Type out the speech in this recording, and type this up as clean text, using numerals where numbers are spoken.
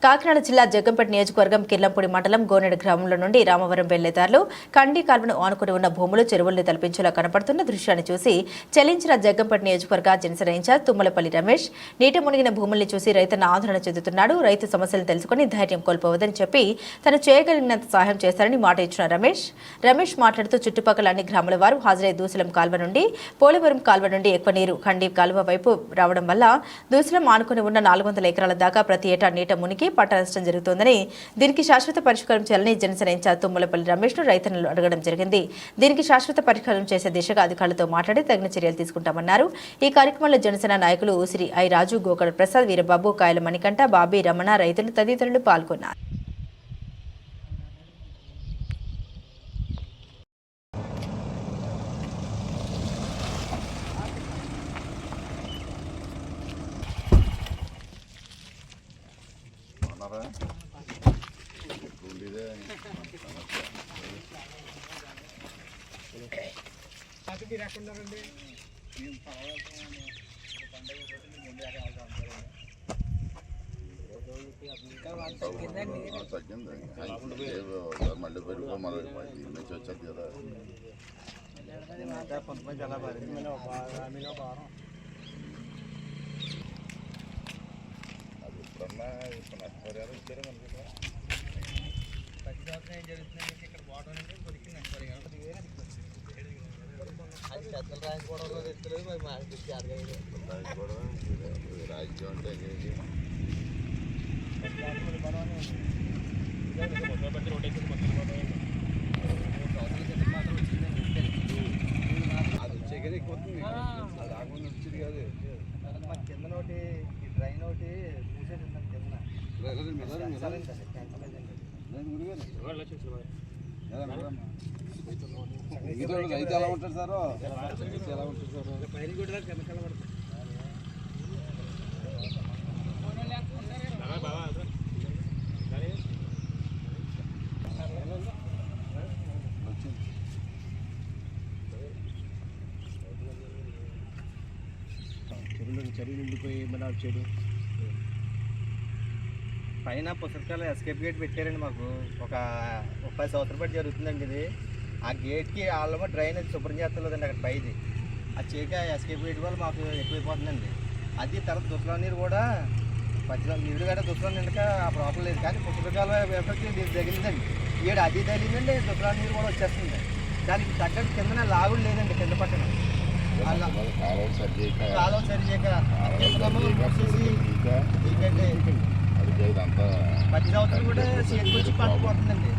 కాకినాడ జిల్లా జగ్గంపేట నియోజకవర్గం కిర్లంపూడి మండలం గోనెడ గ్రామంలో నుండి రామవరం వెళ్లేదారులు కండి కాల్వను ఆనుకుని ఉన్న భూములు చెరువుల్ని తలపించేలా కనపడుతున్న దృశ్యాన్ని చూసి చెల్లించిన జగ్గంపేట నియోజకవర్గ జనసేన ఇన్ఛార్జ్ తుమ్మలపల్లి రమేష్ నీటి మునిగిన భూముల్ని చూసి రైతన్న ఆందోళన చెందుతున్నాడు. రైతు సమస్యలు తెలుసుకుని ధైర్యం కోల్పోవద్దని చెప్పి తను చేయగలిగినంత సహాయం చేస్తారని మాట ఇచ్చిన రమేష్ మాట్లాడుతూ చుట్టుపక్కల అన్ని గ్రామాల వారు హాజరై దూసలం కాల్వ నుండి పోలవరం కాల్వ నుండి ఎక్కువ నీరు కండి కాల్వ వైపు రావడం వల్ల దూసలం ఆనుకుని ఉన్న 400 ఎకరాల దాకా ప్రతి ఏటా నీట మునిగి పంట నష్టం జరుగుతోందని, దీనికి శాశ్వత పరిష్కారం చేయాలని జనసేన ఇన్ఛార్జ్ తుమ్మలపల్లి రమేష్ ను రైతన్నలు అడగడం జరిగింది. దీనికి శాశ్వత పరిష్కారం చేసే దిశగా అధికారులతో మాట్లాడి తగిన చర్యలు తీసుకుంటామన్నారు. ఈ కార్యక్రమంలో జనసేన నాయకులు ఊసిరి ఐ రాజు, గోకడ ప్రసాద్, వీరబాబు, కాయల మణికంఠ, బాబీ, రమణ, రైతులు తదితరులు పాల్గొన్నారు. తగ్గింది మళ్ళీ పెరిగి మళ్ళీ నుంచి వచ్చేది కదా. చాలా అది ఎప్పుడన్నా నష్టపరిహారం ఇచ్చారు మనకి. ప్రతి సంవత్సరం ఏం జరుగుతుందంటే ఇక్కడ వాటర్ అనేది కొరికి నష్టపరిహారం అది పెద్దలు రాయకపోవడంలో తెచ్చలేదు. మరి రాజ్యం అంటే అది వచ్చే కదా ఎక్కువ అది రాకుండా వచ్చింది కాదు. మాకు కింద ఒకటి ఈ డ్రైన్ ఒకటి మూసేది కింద రైతు ఎలా ఉంటారు సార్? ఎలా ఉంటుంది సార్? పైన కూడా కెమికల్ పడుతుంది. చెరువు నిండిపోయి మన చెడు పైన పుస్తకాలు ఎస్కేప్ గేట్ పెట్టారండి. మాకు ఒక 10 సంవత్సరాల పాటు జరుగుతుందండి ఇది. ఆ గేట్కి వాళ్ళమో డ్రైనేజ్ శుభ్రం చేస్తలేదండి అక్కడ పైది. ఆ చేక ఎస్కేప్ గేట్ వల్ల మాకు ఎక్కువైపోతుందండి. అది తర్వాత దుసలా నీరు కూడా నీరు కూడా దుసలా నిండక ఆ ప్రాబ్లం లేదు. కానీ పుస్తకాల ఎఫెక్ట్ తగిలిందండి. ఏడు అది తగిలిందండి, దుసలా నీరు కూడా వచ్చేస్తుంది. దానికి తగ్గట్టు కిందనే లాగుడు లేదండి. కింద పక్కన కాలువ సరి చేయక 10 సంవత్సరాలు కూడా చేతికొచ్చి పట్టుకుపోతుందండి.